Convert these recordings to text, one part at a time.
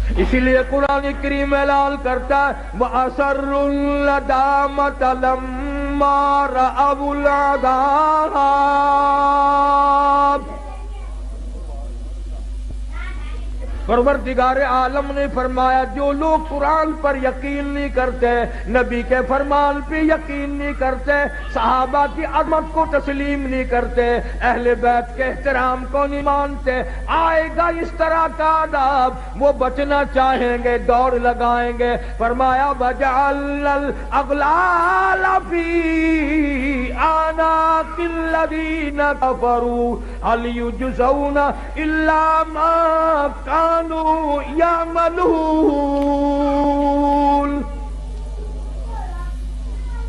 اسی لیے قرآن کریم اعلان کرتا ہے وَأَسَرُّوا النَّدَامَةَ لَمَّا رَأَوُا الْعَذَابَ۔ پروردگار عالم نے فرمایا جو لوگ قرآن پر یقین نہیں کرتے، نبی کے فرمان پہ یقین نہیں کرتے، صحابہ کی عظمت کو تسلیم نہیں کرتے، اہل بیت کے احترام کو نہیں مانتے، آئے گا اس طرح کا عذاب، وہ بچنا چاہیں گے دوڑ لگائیں گے۔ فرمایا وَجَعَلْنَا الْأَغْلَالَ فِي أَعْنَاقِ الَّذِينَ كَفَرُوا هَلْ يُجْزَوْنَ إِلَّا مَا كَانُوا يَعْمَلُونَ۔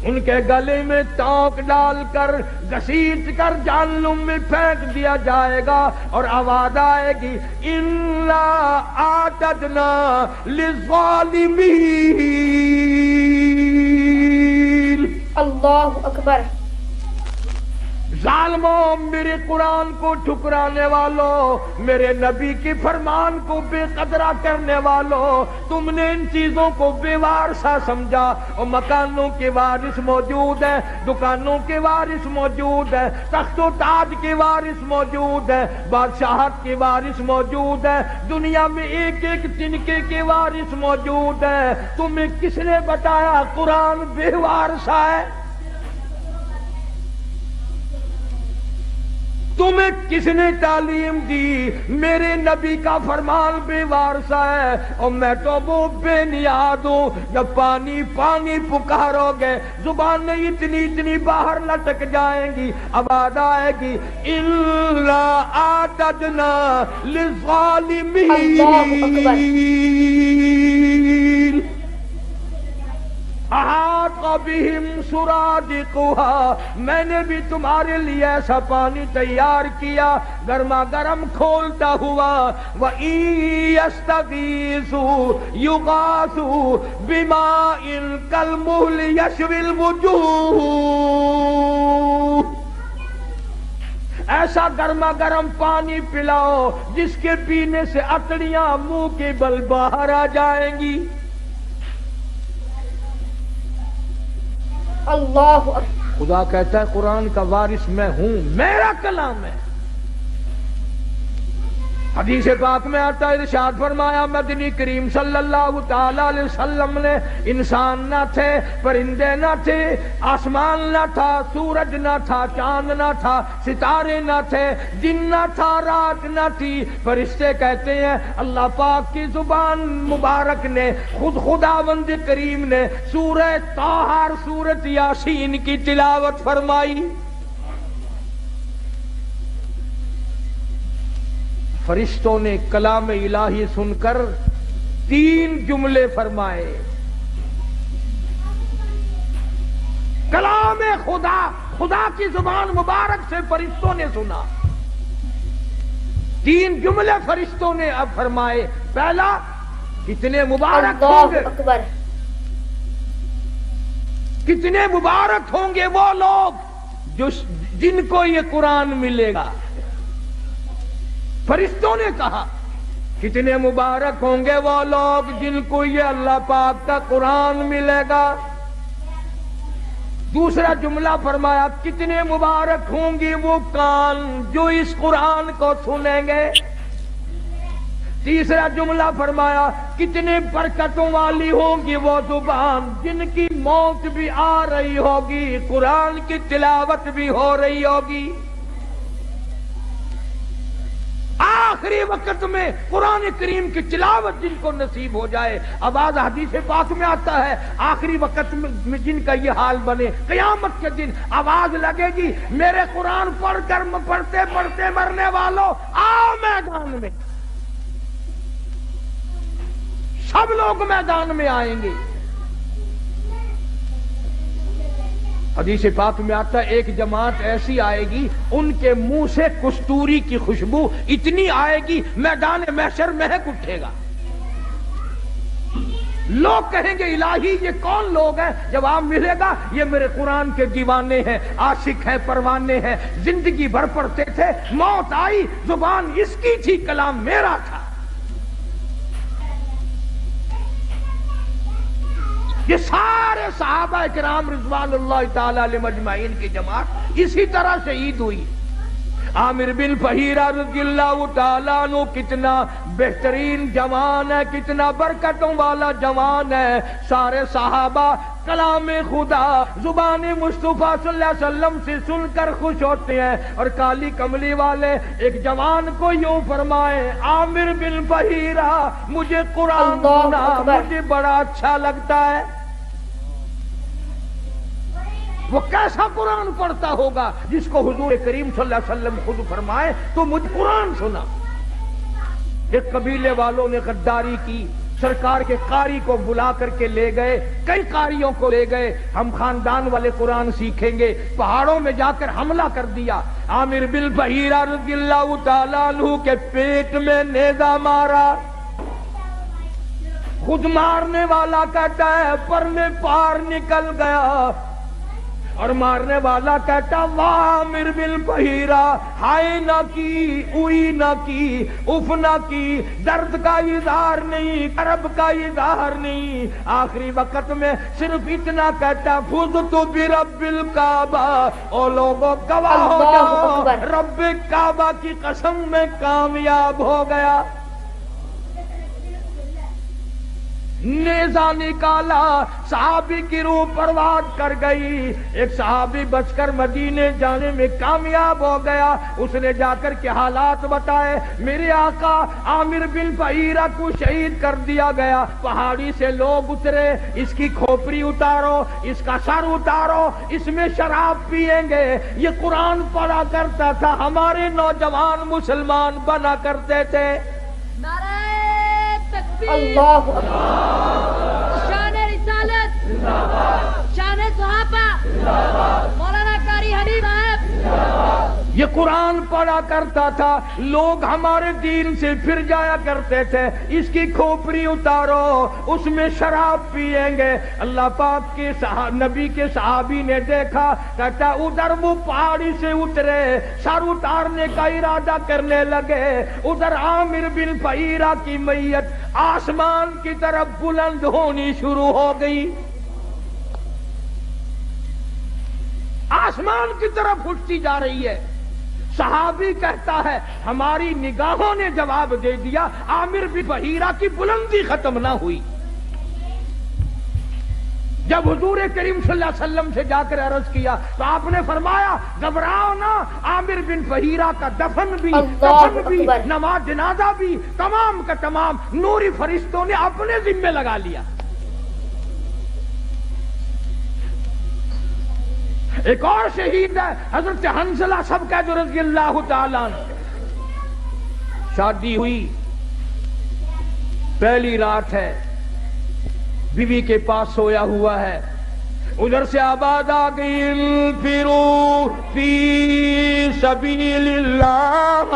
ان کے گلے میں ٹانک ڈال کر گھسیٹ کر جہنم میں پھینک دیا جائے گا اور آواز آئے گی اِنَّا أَعْتَدْنَا لِلظَّالِمِينَ۔ اللہ اکبر۔ ظالموں، میرے قرآن کو ٹھکرانے والوں، میرے نبی کی فرمان کو بے قدرہ کرنے والوں، تم نے ان چیزوں کو بے وارثہ سمجھا، اور مکانوں کے وارث موجود ہیں، دکانوں کے وارث موجود ہیں، تخت و تاج کے وارث موجود ہیں، بادشاہت کے وارث موجود ہیں، دنیا میں ایک ایک تنکے کے وارث موجود ہیں۔ تمہیں کس نے بتایا قرآن بے وارثہ ہے؟ تمہیں کس نے تعلیم دی میرے نبی کا فرمان بے وارثہ ہے؟ اور میں تو وہ بے نیاز ہوں، جب پانی پانی پکارو گے زبانیں اتنی اتنی باہر لٹک جائیں گی، آواز آئے گی اِنَّا أَعْتَدْنَا لِلظَّالِمِينَ احاط بہم سرادقها۔ میں نے بھی تمہارے لیے ایسا پانی تیار کیا گرما گرم کھولتا ہوا، وَإِن يَسْتَغِيثُوا يُغَاثُوا بِمَاءٍ كَالْمُهْلِ يَشْوِي الْوُجُوهَ۔ ایسا گرما گرم پانی پلاؤ جس کے پینے سے اکڑیاں منہ کے بل باہر آ جائیں گی۔ اللہ خدا کہتا ہے قرآن کا وارث میں ہوں، میرا کلام ہے۔ حدیث پاک میں آتا ہے، ارشاد فرمایا مدنی کریم صلی اللہ تعالی علیہ وسلم نے انسان نہ تھے، پرندے نہ تھے، آسمان نہ تھا، سورج نہ تھا، چاند نہ تھا، ستارے نہ تھے، دن نہ تھا، رات نہ تھی، فرشتے کہتے ہیں اللہ پاک کی زبان مبارک نے، خود خداوند کریم نے سورہ طٰہٰ اور سورۃ یاسین کی تلاوت فرمائی۔ فرشتوں نے کلام الہی سن کر 3 جملے فرمائے۔ کلام خدا، خدا کی زبان مبارک سے فرشتوں نے سنا، 3 جملے فرشتوں نے اب فرمائے۔ پہلا، کتنے مبارک ہوں گے، کتنے مبارک ہوں گے وہ لوگ جن کو یہ قرآن ملے گا۔ فرشتوں نے کہا کتنے مبارک ہوں گے وہ لوگ جن کو یہ اللہ پاک کا قرآن ملے گا۔ دوسرا جملہ فرمایا کتنے مبارک ہوں گی وہ کان جو اس قرآن کو سنیں گے۔ تیسرا جملہ فرمایا کتنے برکتوں والی ہوں گی وہ زبان جن کی موت بھی آ رہی ہوگی، قرآن کی تلاوت بھی ہو رہی ہوگی۔ آخری وقت میں قرآن کریم کی تلاوت جن کو نصیب ہو جائے، آواز حدیث پاک میں آتا ہے آخری وقت میں جن کا یہ حال بنے، قیامت کے دن آواز لگے گی میرے قرآن پڑھ کر پڑھتے پڑھتے مرنے والوں آؤ میدان میں۔ سب لوگ میدان میں آئیں گے۔ حدیث پاک میں آتا ہے ایک جماعت ایسی آئے گی ان کے منہ سے کستوری کی خوشبو اتنی آئے گی میدان محشر مہک اٹھے گا۔ لوگ کہیں گے الہی یہ کون لوگ ہیں؟ جواب ملے گا یہ میرے قرآن کے دیوانے ہیں، عاشق ہیں، پروانے ہیں، زندگی بھر پڑھتے تھے، موت آئی زبان اس کی تھی، کلام میرا تھا۔ صحابہ کرام رضوان اللہ تعالی علیہم اجمعین کی جماعت اسی طرح شہید ہوئی۔ عامر بن فہیرہ رضی اللہ تعالیٰ عنہ کتنا بہترین جوان ہے، کتنا برکتوں والا جوان ہے۔ سارے صحابہ کلام خدا زبان مصطفیٰ صلی اللہ علیہ وسلم سے سن کر خوش ہوتے ہیں، اور کالی کملی والے ایک جوان کو یوں فرمائے، عامر بن فہیرہ مجھے قرآن سنا، مجھے بڑا اچھا لگتا ہے۔ وہ کیسا قرآن پڑھتا ہوگا جس کو حضور کریم صلی اللہ علیہ وسلم خود فرمائے تو مجھے قرآن سنا۔ ایک قبیلے والوں نے غداری کی، سرکار کے قاری کو بلا کر کے لے گئے، کئی قاریوں کو لے گئے، ہم خاندان والے قرآن سیکھیں گے، پہاڑوں میں جا کر حملہ کر دیا۔ عامر بن فہیرہ رضی اللہ تعالیٰ عنہ کے پیٹ میں نیزہ مارا، خود مارنے والا کہتا ہے پر میں پار نکل گیا، اور مارنے والا کہتا واہ عامر بن فہیرہ، ہائے نہ کی، اوئی نہ کی، اف نہ کی، درد کا اظہار نہیں، کرب کا اظہار نہیں، آخری وقت میں صرف اتنا کہتا فزت برب الکعبہ، او لوگوں گواہ ہو جاؤ رب کعبہ کی قسم میں کامیاب ہو گیا۔ نیزہ نکالا، صحابی کی روح پرواز کر گئی، ایک صحابی بچ کر مدینے جانے میں کامیاب ہو گیا۔ اس نے جا کر کے حالات بتائے، میرے آقا عامر بن فہیرہ کو شہید کر دیا گیا، پہاڑی سے لوگ اترے، اس کی کھوپڑی اتارو، اس کا سر اتارو، اس میں شراب پیئیں گے۔ یہ قرآن پڑھا کرتا تھا، ہمارے نوجوان مسلمان بنا کرتے تھے۔ اللہ شان رسالت، شان صحابہ، مولانا قاری حنیف صاحب، یہ قرآن پڑھا کرتا تھا، لوگ ہمارے دین سے پھر جایا کرتے تھے، اس کی کھوپڑی اتارو، اس میں شراب پیئیں گے۔ اللہ پاک کے نبی کے صحابی نے دیکھا، کہتا ادھر وہ پہاڑی سے اترے، سر اتارنے کا ارادہ کرنے لگے، ادھر عامر بن فہیرہ کی میت آسمان کی طرف بلند ہونی شروع ہو گئی، آسمان کی طرف اٹھتی جا رہی ہے۔ صحابی کہتا ہے ہماری نگاہوں نے جواب دے دیا، عامر بن فہیرہ کی بلندی ختم نہ ہوئی۔ جب حضور کریم صلی اللہ علیہ وسلم سے جا کر عرض کیا تو آپ نے فرمایا گھبراؤ نہ، عامر بن فہیرہ کا دفن بھی، کفن بھی، نماز جنازہ بھی، تمام کا تمام نوری فرشتوں نے اپنے ذمہ لگا لیا۔ ایک اور شہید ہے حضرت حنظلہ سبکت رضی اللہ تعالیٰ عنہ۔ شادی ہوئی، پہلی رات ہے، بیوی کے پاس سویا ہوا ہے، ادھر سے آواز آ گئی انفروا فی سبیل اللہ،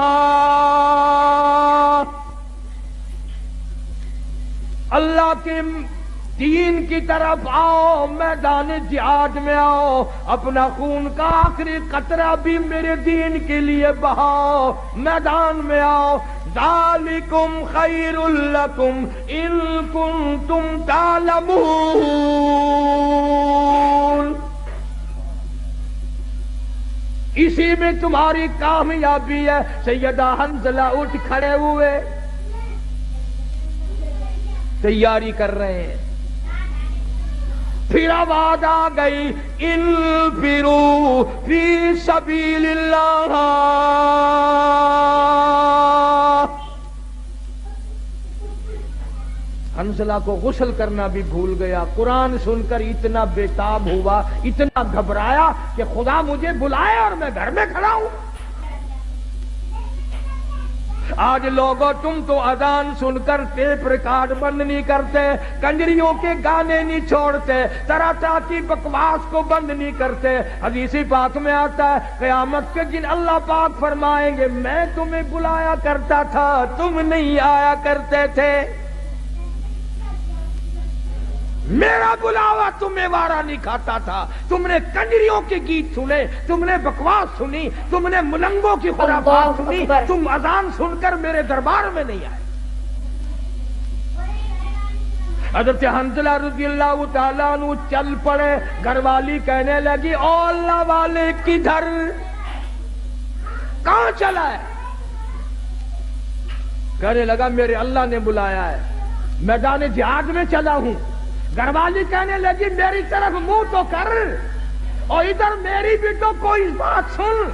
اللہ کے دین کی طرف آؤ، میدان جہاد میں آؤ، اپنا خون کا آخری قطرہ بھی میرے دین کے لیے بہاؤ، میدان میں آؤ۔ ذالکم خیر لکم ان کنتم تعلمون، اسی میں تمہاری کامیابی ہے۔ سیدہ حنظلہ اٹھ کھڑے ہوئے، تیاری کر رہے ہیں، پھر آواز آ گئی انفروا فی سبیل اللہ، حنظلہ کو غسل کرنا بھی بھول گیا، قرآن سن کر اتنا بےتاب ہوا، اتنا گھبرایا کہ خدا مجھے بلائے اور میں گھر میں کھڑا ہوں۔ آج لوگوں تم تو اذان سن کر ٹیپ ریکارڈ بند نہیں کرتے، کنجریوں کے گانے نہیں چھوڑتے، طرح طرح کی بکواس کو بند نہیں کرتے۔ حدیث پاک میں آتا ہے قیامت کے دن اللہ پاک فرمائیں گے میں تمہیں بلایا کرتا تھا، تم نہیں آیا کرتے تھے، میرا بلاوا تمہیں وارا نہیں کھاتا تھا، تم نے کنجریوں کے گیت سنے، تم نے بکواس سنی، تم نے ملنگوں کی خرافات سنی، تم اذان سن کر میرے دربار میں نہیں آئے۔ حضرت حنظلہ رضی اللہ تعالیٰ عنہ چل پڑے. گھر والی کہنے لگی او اللہ والے کدھر، کہاں چلا ہے؟ کہنے لگا میرے اللہ نے بلایا ہے، میدان جہاد میں چلا ہوں. گھر والی کہنے لگی میری طرف منہ تو کر، اور ادھر میری بھی تو کوئی بات سن.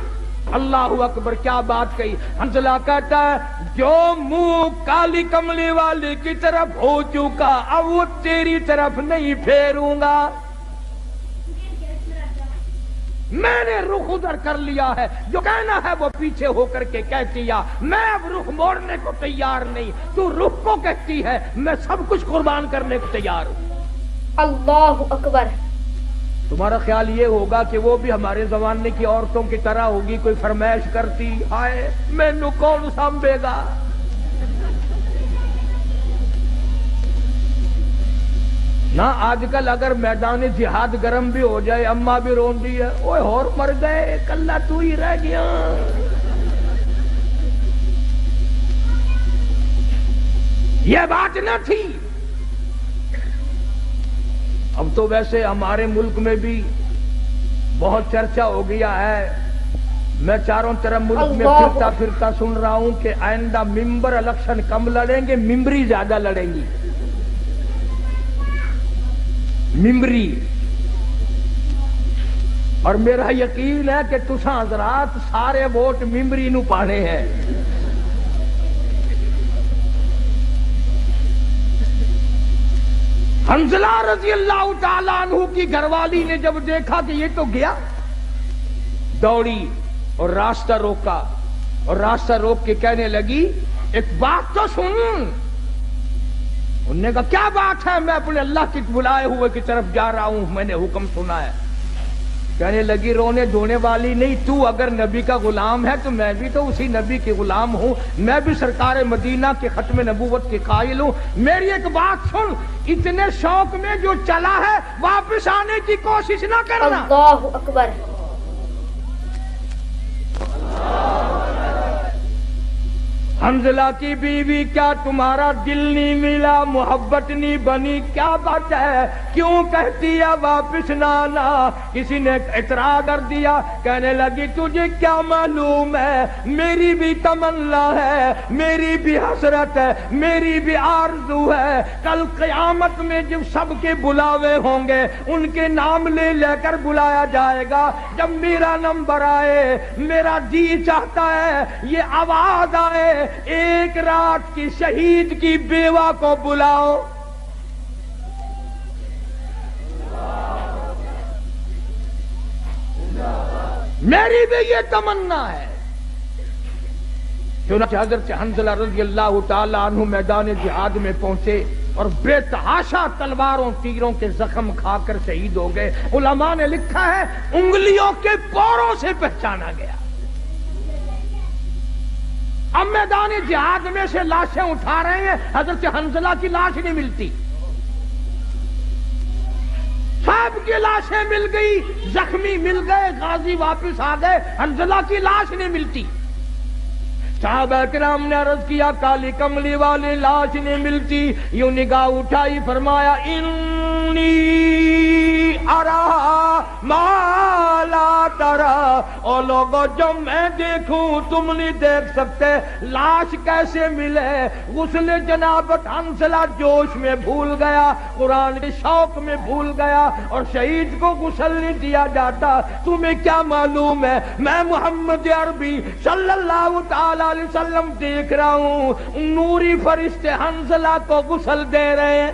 اللہ اکبر، کیا بات کہی. حنظلہ کہتا ہے جو منہ کالی کملی والی کی طرف ہو چکا اب وہ تیری طرف نہیں پھیروں گا. میں نے رخ ادھر کر لیا ہے، جو کہنا ہے وہ پیچھے ہو کر کے کہہ دیا. میں اب رخ موڑنے کو تیار نہیں. تو رخ کو کہتی ہے میں سب کچھ قربان کرنے کو تیار ہوں. اللہ اکبر. تمہارا خیال یہ ہوگا کہ وہ بھی ہمارے زمانے کی عورتوں کی طرح ہوگی، کوئی فرمائش کرتی ہائے مینوں کون سنبھے گا. نہ آج کل اگر میدان جہاد گرم بھی ہو جائے اماں بھی رون دی ہے، اوے اور مر گئے کلہ تو ہی رہ گیا. یہ بات نہ تھی. اب تو ویسے ہمارے ملک میں بھی بہت چرچا ہو گیا ہے. میں چاروں طرف ملک میں پھرتا پھرتا سن رہا ہوں کہ آئندہ ممبر الیکشن کم لڑیں گے، ممبری زیادہ لڑیں گی. ممبری. اور میرا یقین ہے کہ تساں حضرات سارے ووٹ ممبری نو پانے ہیں. حنظلہ رضی اللہ تعالیٰ عنہ کی گھر والی نے جب دیکھا کہ یہ تو گیا، دوڑی اور راستہ روکا، اور راستہ روک کے کہنے لگی ایک بات تو سن. انہوں نے کہا کیا بات ہے؟ میں اپنے اللہ کی بلائے ہوئے کی طرف جا رہا ہوں، میں نے حکم سنا ہے. کہنے لگی رونے دھونے والی نہیں، تو اگر نبی کا غلام ہے تو میں بھی تو اسی نبی کے غلام ہوں. میں بھی سرکار مدینہ کے ختم نبوت کے قائل ہوں. میری ایک بات سن، اتنے شوق میں جو چلا ہے واپس آنے کی کوشش نہ کرنا. اللہ اکبر. حنظلہ کی بیوی کیا تمہارا دل نہیں ملا، محبت نہیں بنی؟ کیا بات ہے، کیوں کہتی ہے واپس نہ آنا؟ کسی نے اعتراض کر دیا. کہنے لگی تجھے کیا معلوم ہے، میری بھی تمنا ہے، میری بھی حسرت ہے، میری بھی آرزو ہے. کل قیامت میں جب سب کے بلاوے ہوں گے ان کے نام لے لے کر بلایا جائے گا. جب میرا نمبر آئے میرا جی چاہتا ہے یہ آواز آئے ایک رات کی شہید کی بیوہ کو بلاؤ. میری بھی یہ تمنا ہے. چنانچہ حضرت حنظلہ رضی اللہ تعالی عنہ میدان جہاد میں پہنچے اور بے تحاشا تلواروں تیروں کے زخم کھا کر شہید ہو گئے. علماء نے لکھا ہے انگلیوں کے پوروں سے پہچانا گیا. اب میدان جہاد میں سے لاشیں اٹھا رہے ہیں، حضرت حنظلہ کی لاش نہیں ملتی. سب کی لاشیں مل گئی، زخمی مل گئے، غازی واپس آ گئے، حنظلہ کی لاش نہیں ملتی. صحابہ کرام نے عرض کیا کالی کملی والی لاش نہیں ملتی. یوں نگاہ اٹھائی، فرمایا انی ارا ما لا ترا. او لوگو جو میں دیکھوں تم نہیں دیکھ سکتے. لاش کیسے ملے؟ غسل جنابت حنظلہ جوش میں بھول گیا، قرآن کے شوق میں بھول گیا، اور شہید کو غسل نہیں دیا جاتا. تمہیں کیا معلوم ہے میں محمد عربی صلی اللہ تعالی علیہ وسلم دیکھ رہا ہوں نوری فرشتے حنظلہ کو غسل دے رہے ہیں.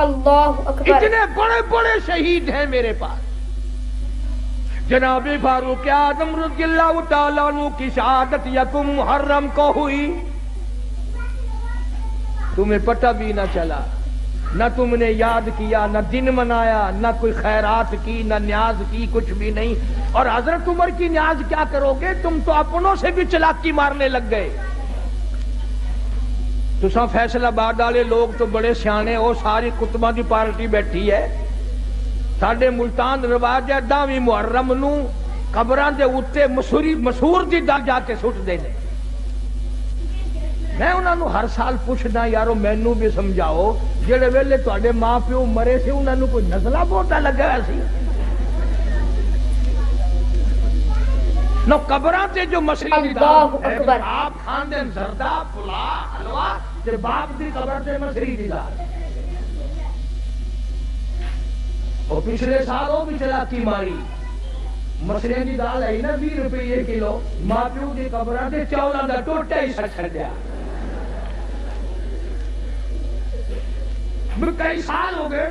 اللہ اکبر. اتنے بڑے بڑے شہید ہیں میرے پاس. جناب فاروق اعظم رضی اللہ تعالیٰ عنہ کی شہادت یکم محرم کو ہوئی. تمہیں پتہ بھی نہ چلا، نہ تم نے یاد کیا، نہ دن منایا، نہ کوئی خیرات کی، نہ نیاز کی، کچھ بھی نہیں. اور حضرت عمر کی نیاز کیا کرو گے؟ تم تو اپنوں سے بھی چلاکی مارنے لگ گئے. تساں فیصل آباد والے لوگ تو بڑے سیانے ہو، ساری کتباں دی پارٹی بیٹھی ہے. ساڈے ملتان رواج ہے 10ویں محرم نو قبراں دے اوتے مسور دی دل جا کے سٹ دینے. میں انہاں نوں ہر سال پوچھدا یارو مینوں بھی سمجھاؤ جڑے ویلے تواڈے ماں پیو مرے سی انہاں نوں کوئی نزلہ بوٹا لگا ہوا سی نو قبراں تے جو مسئلے اللہ اکبر آپ کھان دے زردہ پلا حلوہ تے باپ دی قبر تے مسری دی دال اور پچھلے سالوں بھی چلاتی ماری مسرے دی دال ہے نا 20 روپے کلو ماں پیو دی قبراں تے چولاں دا ٹوٹا ہی چھڈیا کئی سال ہو گئے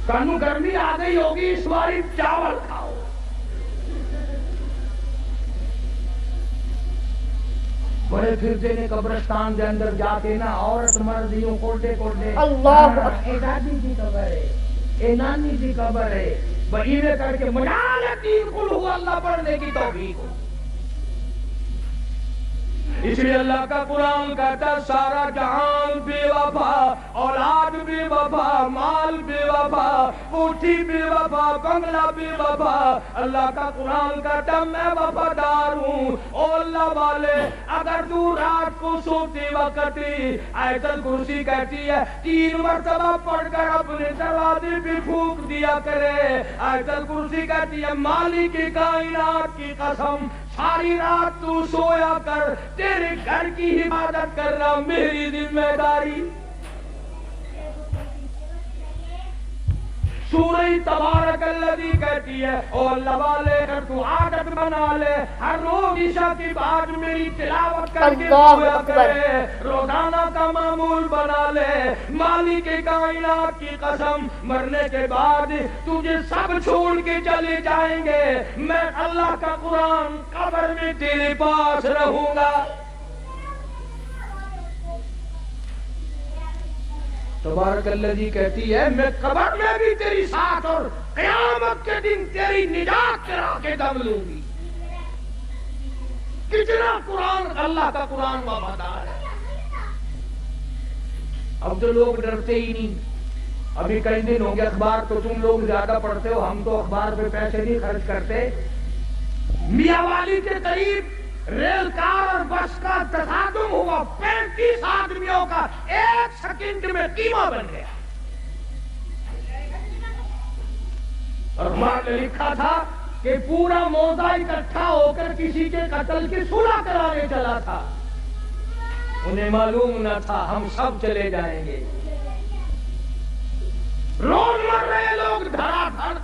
کانو گرمی آ گئی ہوگی اس باری چاول کھاؤ بڑے پھرتے نے قبرستان دے اندر جا کے نا عورت مردیوں کوٹے اللہ اے دادی دی قبر ہے اے نانی دی قبر ہے بہینے کر کے مجال تین قل ہوا اللہ پڑھنے کی توفیق ہو اس لیے اللہ کا قرآن کہتا ہے سارا جہان بے وفا اولاد بے وفا مال بے وفا کوٹھی بے وفا بنگلہ بے وفا اللہ کا قرآن کہتا ہے میں وفادار ہوں او اللہ والے اگر تو رات کو سوتے وقت آیت الکرسی کہتی ہے 3 مرتبہ پڑھ کر اپنے دروازے پہ پھونک دیا کرے آیت الکرسی کہتی ہے مالک کائنات کی قسم ساری رات تو سویا کر تیرے گھر کی حفاظت کرنا میری ذمہ داری سورہ تبارک الذی کہتی ہے او اللہ والے اگر تو عادت بنا لے ہر روز عشاء کی بعد میری تلاوت کر کے سویا کرے روزانہ کا معمول بنا لے مالک کائنات کی قسم مرنے کے بعد تجھے سب چھوڑ کے چلے جائیں گے میں اللہ کا قرآن قبر میں تیرے پاس رہوں گا تبارک الذی کہتی ہے میں قبر میں بھی تیری ساتھ اور قیامت کے دن تیری نجات کرا کے دم لوں گی کتنا قرآن اللہ کا قرآن وفادار ہے اب تو لوگ ڈرتے ہی نہیں ابھی کئی دن ہو گئے اخبار تو تم لوگ زیادہ پڑھتے ہو ہم تو اخبار پہ پیسے نہیں خرچ کرتے میاں والی کے قریب ریل کار اور بس کا تصادم ہوا 35 آدمیوں کا 1 سیکنڈ میں قیمہ بن گیا اخبار نے لکھا تھا کہ پورا موضع اکٹھا ہو کر کسی کے قتل کی صلح کرانے چلا تھا انہیں معلوم نہ تھا ہم سب چلے جائیں گے روز مر رہے لوگ دھڑا دھڑ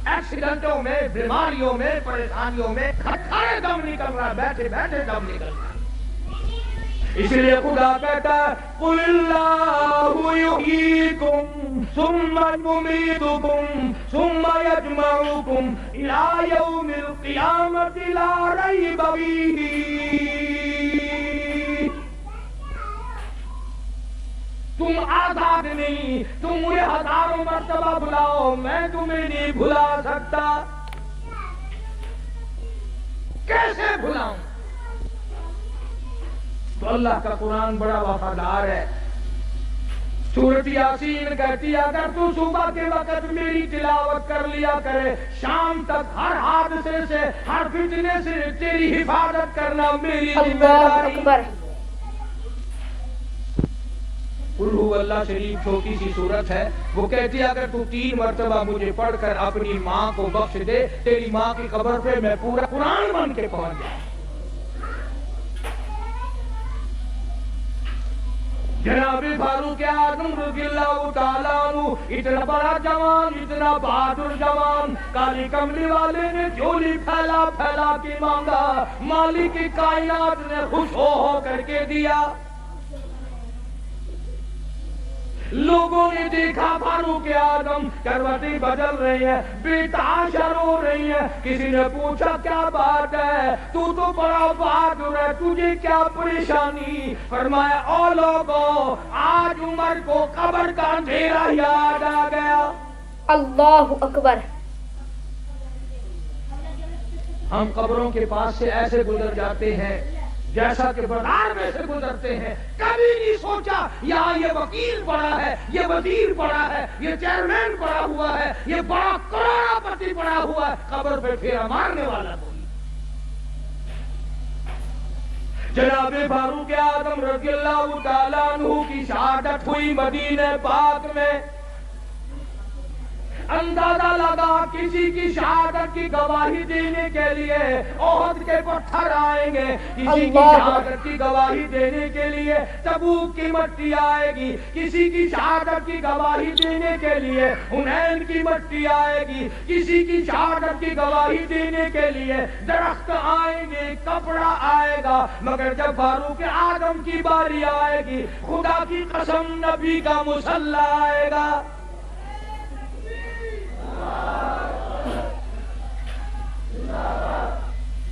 ایکسیڈنٹوں میں بیماریوں میں پریشانیوں میں کھڑے دم نکل رہا بیٹھے بیٹھے دم نکل رہا اس لیے خدا کہتا ہے قل اللہ یحییکم ثم یمیتکم ثم یجمعکم الی یوم القیامۃ لا ریب فیہ تم آزاد نہیں تم مجھے ہزاروں مرتبہ بلاؤ میں تمہیں نہیں بھلا سکتا کیسے بھلاؤں تو اللہ کا قرآن بڑا وفادار ہے سورۃ یاسین کہتی ہے اگر تو صبح کے وقت میری تلاوت کر لیا کرے شام تک ہر حادثے سے ہر فتنے سے تیری حفاظت کرنا میری ذمہ داری قل هو اللہ شریف چھوٹی سی صورت ہے وہ کہتی ہے اگر تو 3 مرتبہ مجھے پڑھ کر اپنی ماں کو بخش دے تیری ماں کی قبر پہ میں پورا قرآن بن کے پہنچ جاؤں جناب فاروق اعظم رضی اللہ تعالیٰ عنہ اتنا بڑا جوان اتنا بہادر جوان کالی کملی والے نے جھولی پھیلا پھیلا کے مانگا مالک کائنات نے خوش ہو کر کے دیا لوگوں نے دیکھا فاروق اعظم کروٹیں بدل رہی ہیں بےتحاشا رو رہی ہیں کسی نے پوچھا کیا بات ہے تو بڑا بہادر ہے تجھے کیا پریشانی فرمایا او لوگوں آج عمر کو قبر کا اندھیرا یاد آ گیا اللہ اکبر ہم قبروں کے پاس سے ایسے گزر جاتے ہیں جیسا کہ بازار میں سے گزرتے ہیں کبھی نہیں سوچا یہاں یہ وکیل پڑا ہے یہ وزیر پڑا ہے یہ چیئرمین پڑا ہوا ہے یہ بڑا کروڑا پتی پڑا ہوا ہے قبر پہ پھیرا مارنے والا کوئی جناب فاروق اعظم رضی اللہ تعالیٰ عنہ کی شہادت ہوئی مدینہ پاک میں. اندازہ لگا کسی کی شہادت کی گواہی دینے کے لیے احد کے پتھر آئیں گے, کسی کی شہادت کی گواہی دینے کے لیے تبوک کی مٹی آئے گی, کسی کی شہادت کی گواہی دینے کے لیے حنین کی مٹی آئے گی, کسی کی شہادت کی گواہی دینے کے لیے درخت آئیں گے, کپڑا آئے گا, مگر جب فاروق اعظم کی باری آئے گی خدا کی قسم نبی کا مصلی آئے گا.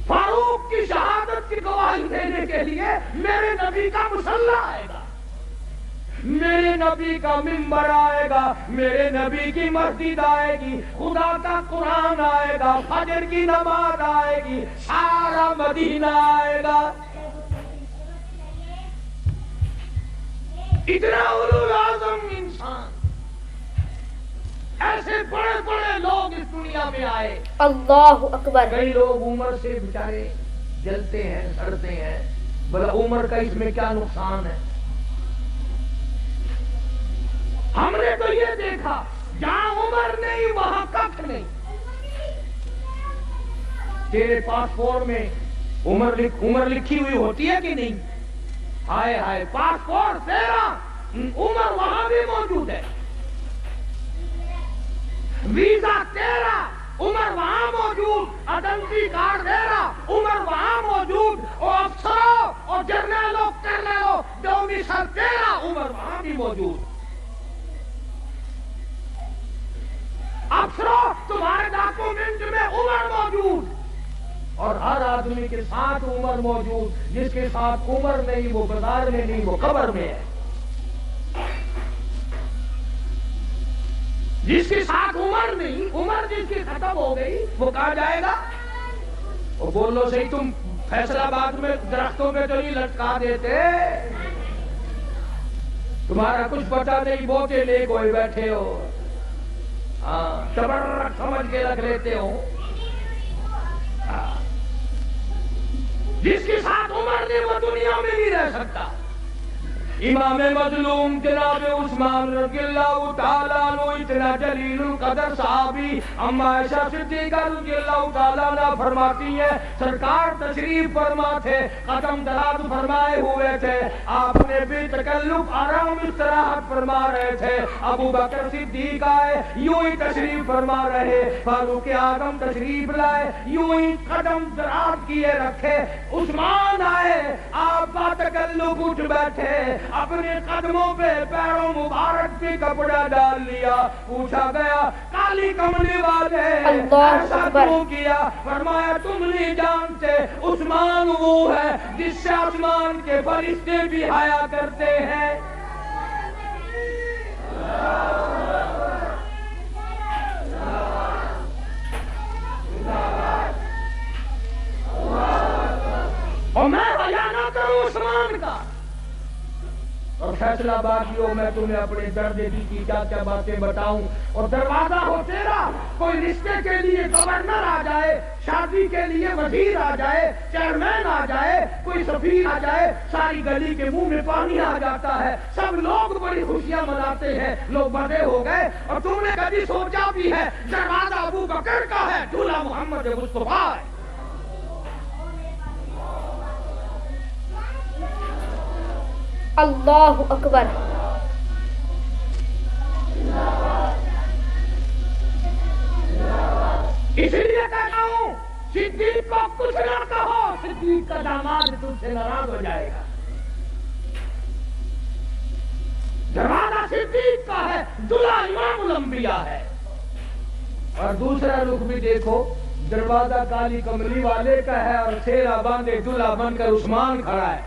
فاروق کی شہادت کی گواہی دینے کے لیے میرے نبی کا مصلی آئے گا, میرے نبی کا منبر آئے گا, میرے نبی کی مسجد آئے گی, خدا کا قرآن آئے گا, فجر کی نماز آئے گی, سارا مدینہ آئے گا. اتنا اولو العزم انسان, ایسے بڑے بڑے لوگ اس دنیا میں آئے. اللہ اکبر. کئی لوگ عمر سے بیچارے جلتے ہیں, سڑتے ہیں, بلا عمر کا اس میں کیا نقصان ہے. ہم نے تو یہ دیکھا جہاں عمر نہیں وہاں کخ نہیں. تیرے پاسپورٹ میں عمر لکھی ہوئی ہوتی ہے کہ نہیں؟ ہائے ہائے, پاسپورٹ تیرا, عمر وہاں بھی موجود ہے. ویزا تیرا, عمر وہاں موجود. آئیڈینٹی کارڈ تیرا, عمر وہاں موجود. اور افسروں اور جرنیلوں کرنیلوں ڈومیسل تیرا, عمر وہاں بھی موجود. افسروں تمہارے ڈاکومنٹ میں عمر موجود, اور ہر آدمی کے ساتھ عمر موجود. جس کے ساتھ عمر نہیں وہ بازار میں نہیں, وہ قبر میں ہے. جس کے ساتھ عمر نہیں, عمر جس کی ختم ہو گئی, وہ کہاں جائے گا؟ وہ بولو صحیح, تم فیصل آباد میں درختوں پہ تو نہیں لٹکا دیتے, تمہارا کچھ پتہ نہیں, بوتے لے کوئی بیٹھے ہو, ہاں تبرک سمجھ کے رکھ لیتے ہو. جس کے ساتھ عمر نہیں وہ دنیا میں نہیں رہ سکتا. امام مظلوم جناب عثمان رضی اللہ تعالیٰ عنہ اتنا جلیل القدر صحابی, اما عائشہ صدیقہ رضی اللہ تعالیٰ عنہ فرماتی ہے سرکار تشریف فرما تھے, قدم دراز فرمائے ہوئے تھے, آپ نے بھی تکلف آرام استراحت فرما رہے تھے. ابو بکر صدیق آئے, یوں ہی تشریف فرما رہے. فاروق اعظم تشریف لائے, یوں ہی قدم دراز کیے رکھے. عثمان آئے, آپ با تکلف اٹھ بیٹھے, اپنے قدموں پہ پیروں مبارک پہ کپڑا ڈال لیا. پوچھا گیا کالی کملی والے ایسا کیوں کیا؟ فرمایا تم نہیں جانتے عثمان وہ ہے جس سے آسمان کے فرشتے بھی حیا کرتے ہیں. اور میں حیا نہ کروں عثمان کا. اور فیصلہ بادیوں میں تمہیں اپنے درد کی کیا کیا باتیں بتاؤں. اور دروازہ ہو تیرا, کوئی رشتے کے لیے گورنر آ جائے, شادی کے لیے وزیر آ جائے, چیئرمین آ جائے, کوئی سفیر آ جائے, ساری گلی کے منہ میں پانی آ جاتا ہے, سب لوگ بڑی خوشیاں مناتے ہیں, لوگ بڑے ہو گئے. اور تم نے کبھی سوچا بھی ہے دروازہ ابو بکر کا ہے, دولہا محمد مصطفیٰ ہے. اللہ اکبر. اس لیے کہتا ہوں صدیق کو کچھ نہ کہو, صدیق کا داماد تم سے ناراض ہو جائے گا. دروازہ صدیق کا ہے, دلہا امام الانبیاء ہے. اور دوسرا رخ بھی دیکھو, دروازہ کالی کملی والے کا ہے اور سیرا باندھے دلہا بن کر عثمان کھڑا ہے.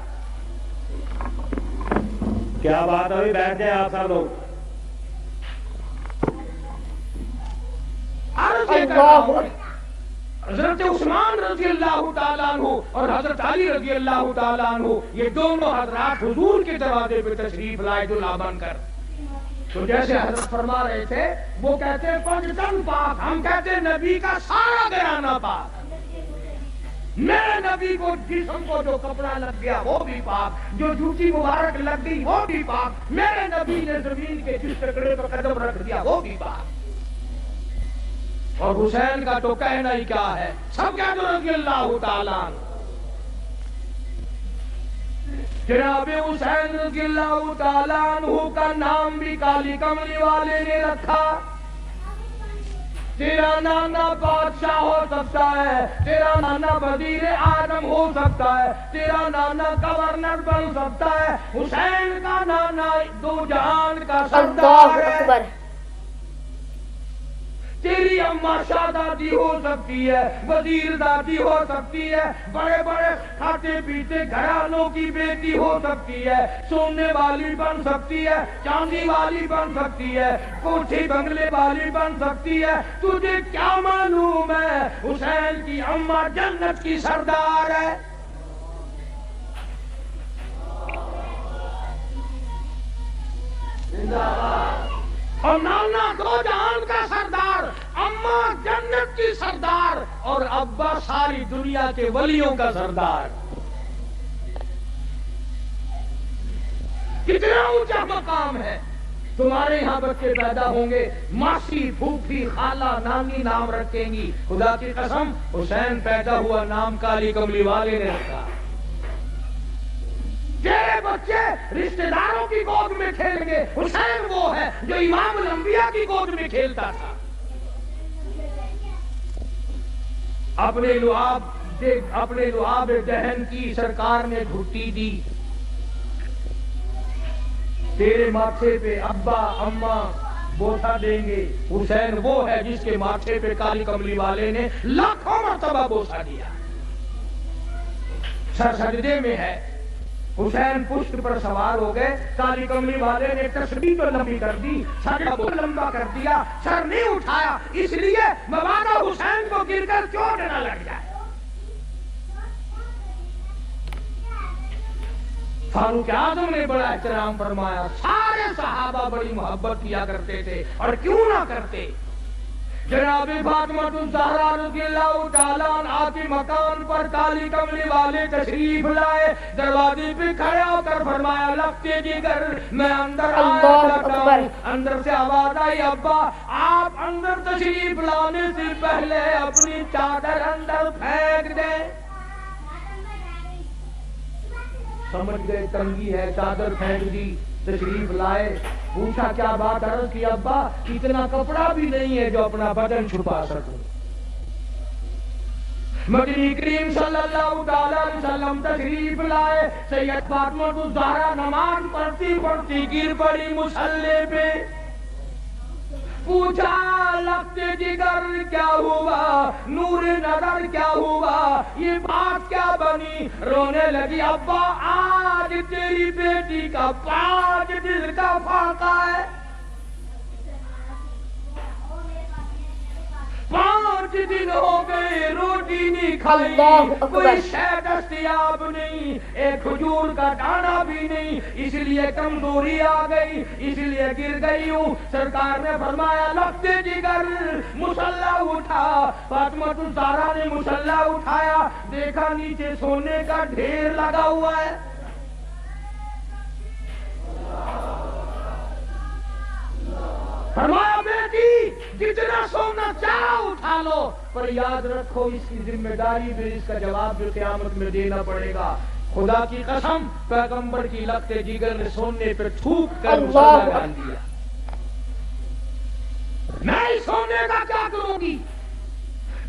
کیا بات ہے, بیٹھ جائے آپ سب لوگ. حضرت عثمان رضی اللہ تعالیٰ عنہ اور حضرت علی رضی اللہ تعالیٰ عنہ, یہ دونوں حضرات حضور کے دروازے پہ تشریف لائے دلہا بن کر. تو جیسے حضرت فرما رہے تھے, وہ کہتے پنج تن پاک, ہم کہتے نبی کا سارا گھرانہ پاک. میرے نبی کو جسم کو جو کپڑا لگ گیا وہ بھی پاک، جو جوتی مبارک لگ گئی وہ بھی پاک، میرے نبی نے زمین کے جس ٹکڑے پر قدم رکھ دیا وہ بھی پاک۔ اور حسین کا تو کہنا ہی کیا ہے، سب کہتے ہیں رضی اللہ تعالیٰ عنہ۔ جناب حسین رضی اللہ تعالیٰ عنہ کا نام بھی کالی کملی والے نے رکھا۔ تیرا نانا بادشاہ ہو سکتا ہے، تیرا نانا وزیر اعظم ہو سکتا ہے، تیرا نانا گورنر بن سکتا ہے، حسین کا نانا دو جہان کا سردار اللہ ہے۔ اکبر۔ تیری اماں شہزادی ہو سکتی ہے، وزیر دادی ہو سکتی ہے، بڑے بڑے کھاتے پیتے گھرانوں کی بیٹی ہو سکتی ہے، سونے والی بن سکتی ہے، چاندی والی بن سکتی ہے، کوٹھی بنگلے والی بن سکتی ہے، تجھے کیا معلوم ہے حسین کی اماں جنت کی سردار ہے۔ اور نانا دو جہان کا سردار، اماں جنت کی سردار، اور ابا ساری دنیا کے ولیوں کا سردار۔ کتنا اونچا مقام ہے۔ تمہارے یہاں بچے پیدا ہوں گے، ماسی پھوپھی خالہ نانی نام رکھیں گی، خدا کی قسم حسین پیدا ہوا نام کالی کملی والے نے رکھا۔ تیرے بچے رشتہ داروں کی گود میں کھیلیں گے، حسین وہ ہے جو امام الانبیاء کی گود میں کھیلتا تھا۔ اپنے لعاب دہن کی سرکار نے گھٹی دی، تیرے ماتھے پہ ابا اماں بوسا دیں گے، حسین وہ ہے جس کے ماتھے پہ کالی کملی والے نے لاکھوں مرتبہ بوسا دیا۔ سر سجدے میں ہے، حسین پشت پر سوار ہو گئے، کالی کملی والے نے تسبیح تو لمبی کر دی، سر کو لمبا کر دیا، سر نہیں اٹھایا، اس لیے مبادا حسین کو گر کر چوٹ نہ لگ جائے۔ فاروق اعظم نے بڑا احترام فرمایا، سارے صحابہ بڑی محبت کیا کرتے تھے، اور کیوں نہ کرتے۔ جناب فاطمہ الزہرا رضی اللہ تعالیٰ عنہا کے مکان پر کالی کملی والے تشریف لائے، دروازے پہ کھڑے ہو کر فرمایا لگتے جگر میں اندر آیا کرتا ہوں۔ اندر سے آواز آئی ابا آپ اندر تشریف لانے سے پہلے اپنی چادر اندر پھینک دیں۔ سمجھ گئے تنگی ہے، چادر پھینک دی، تشریف لائے، پوچھا کیا بات، عرض کی ابا اتنا کپڑا بھی نہیں ہے جو اپنا بدن چھپا سکوں۔ مدنی کریم صلی اللہ تعالی علیہ وسلم تشریف لائے، سید فاطمہ الزہرا نماز پڑھتی پڑھتی گر پڑی مصلی پہ، پوچھا لگتے جگر کیا ہوا، نور نظر کیا ہوا، یہ بات کیا بنی، رونے لگی ابا آج تیری بیٹی کا 5 دن کا فاقہ ہے، 5 دن ہو گئے روٹی نہیں کھائی، کوئی شے دستیاب نہیں، ایک کھجور کا دانہ بھی نہیں، اس لیے کمزوری آ گئی، اس لیے گر گئی ہوں۔ سرکار نے فرمایا لگتے جگر مصلی اٹھا، فاطمہ الزہرا نے مصلی اٹھایا، دیکھا نیچے سونے کا ڈھیر لگا ہوا ہے۔ فرمایا بیٹی جتنا سونا چاہو اٹھا لو، پر یاد رکھو اس کی ذمہ داری بھی، اس کا جواب بھی قیامت میں دینا پڑے گا۔ خدا کی قسم پیغمبر کی لگتے جگر نے سونے پہ تھوک کر مصلی ڈال دیا۔ میں اس سونے کا کیا کروں گی؟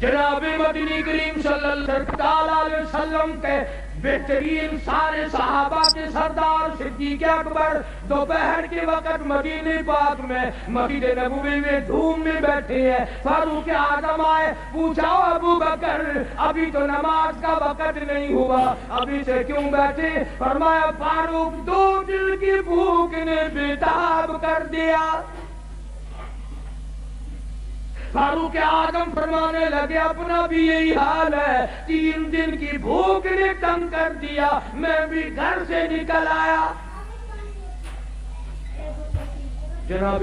جناب مدنی کریم صلی اللہ علیہ وسلم کے بہترین سارے صحابہ کے سردار صدیق اکبر دوپہر کے وقت مدینے پاک میں مسجد نبوی میں دھوم میں بیٹھے ہیں، فاروق اعظم آئے، پوچھا ابو بکر ابھی تو نماز کا وقت نہیں ہوا، ابھی سے کیوں بیٹھے؟ فرمایا فاروق 2 دن کی بھوک نے بےتاب کر دیا۔ فاروق اعظم فرمانے لگے اپنا بھی یہی حال ہے، 3 دن کی بھوک نے تنگ کر دیا، میں بھی گھر سے نکل آیا۔ جناب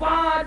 5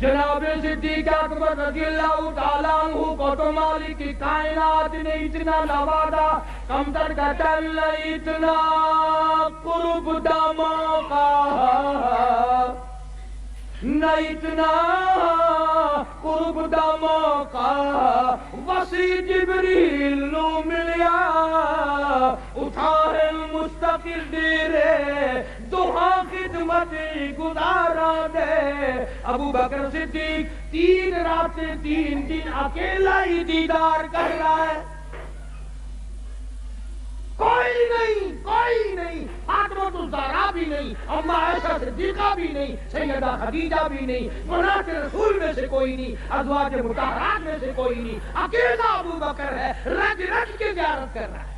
جناب صدیق اکبر رضی اللہ تعالیٰ عنہ کو تو مالک کی کائنات نے اتنا نوازا، کمتر کا تل اتنا قرب داموں کا، نہ اتنا قرب داموں کا، وسیع جبریل نو ملیا، اٹھائے مستقل دیرے دعا خدمت گزارا دے۔ ابو بکر صدیق 3 راتیں 3 دن اکیلا ہی دیدار کر رہا ہے، کوئی نہیں، فاطمہ الزہرا بھی نہیں، اما عائشہ صدیقہ بھی نہیں، سیدہ خدیجہ بھی نہیں، بنات رسول میں سے کوئی نہیں، ازواج مطہرات میں سے کوئی نہیں، اکیلا ابو بکر ہے، رج رج کے زیارت کر رہا ہے۔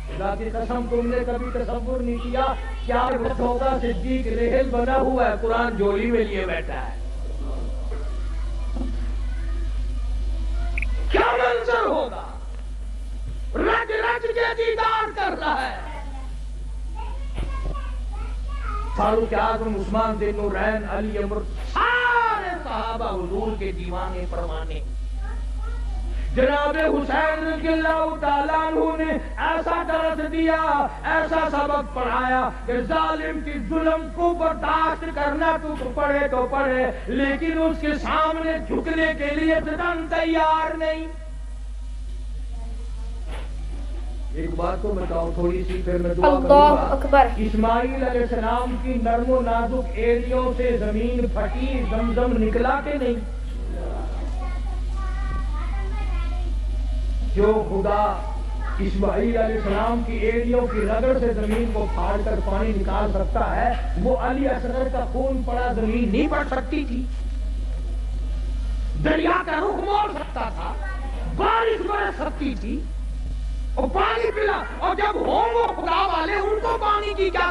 خدا کی قسم تم نے کبھی تصور نہیں کیا کیا وقت ہوگا صدیق ریحل بنا ہوا ہے، قرآن جولی میں لیے بیٹھا ہے، کیا منظر ہوگا، رج رج کے دیدار کر رہا ہے۔ فاروق اعظم، عثمان ذی النورین، علی امر، سارے صحابہ حضور کے دیوانے پروانے۔ جناب حسین رضی اللہ تعالیٰ عنہ نے ایسا درس دیا، ایسا سبق پڑھایا کہ ظالم کی ظلم کو برداشت کرنا تو پڑے تو پڑے، لیکن اس کے سامنے جھکنے کے لیے دن تیار نہیں۔ ایک بات تو بتاؤ تھوڑی سی، پھر میں دعا کروں اللہ گا۔ اکبر۔ اسماعیل علیہ السلام کی نرم و نازک ایڑیوں سے زمین پھٹی، زمزم نکلا کہ نہیں؟ جو خدا اسماعیل علیہ السلام کی ایڑیوں کی رگڑ سے زمین کو پھاڑ کر پانی نکال سکتا ہے، وہ علی اصغر کا خون پڑا زمین نہیں پڑ سکتی تھی؟ دریا کا رخ موڑ سکتا تھا، بارش برس سکتی تھی، اور پانی پلا، اور جب ہوں وہ خدا والے ان کو پانی کی کیا